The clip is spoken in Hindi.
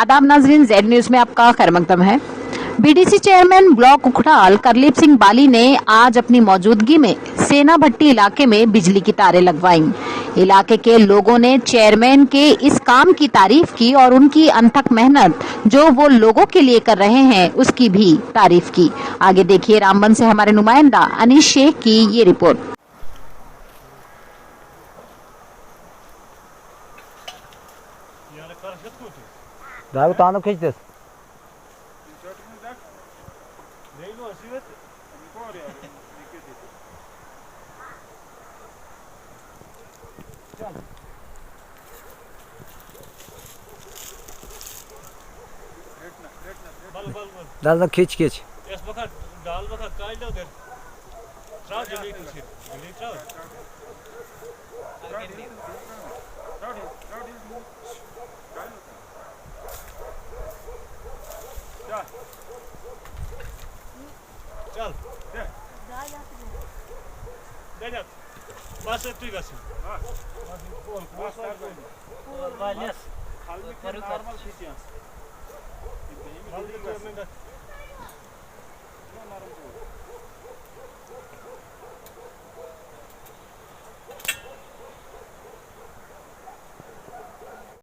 आदाब नाजरीन, जेड न्यूज में आपका खैर मकदम है। बीडीसी चेयरमैन ब्लॉक उखड़ाल करलीप सिंह बाली ने आज अपनी मौजूदगी में सेना भट्टी इलाके में बिजली की तारें लगवाईं। इलाके के लोगों ने चेयरमैन के इस काम की तारीफ की और उनकी अनथक मेहनत जो वो लोगों के लिए कर रहे हैं उसकी भी तारीफ की। आगे देखिए रामबन से हमारे नुमाइंदा अनीश शेख की ये report. Daí tá no que diz. Dal da खींच खींच इस वक्त डाल वक्त काट लो उधर ट्राउ जल्दी ट्राउ चल दे जा बस तू बस वालेस नॉर्मल सीटियां